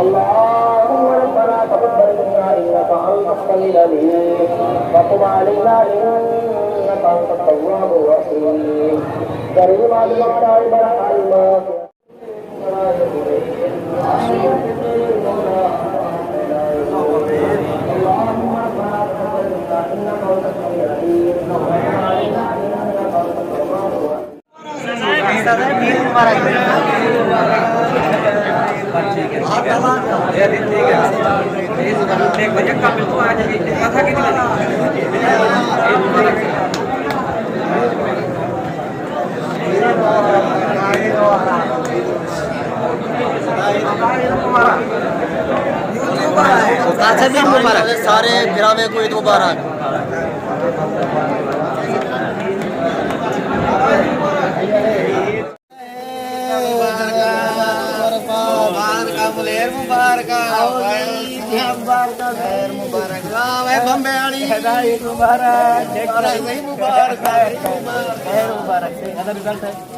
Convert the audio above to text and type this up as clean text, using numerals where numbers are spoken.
اللهم ربنا تقبل منا انك انت السميع العليم وتب علينا انك انت التواب الرحيم كريم على البركات اللهم ربنا تقبل منا انك انت السميع العليم وتب علينا انك انت التواب الرحيم सारे ग्रामे को ईद मुबारक। मुबारक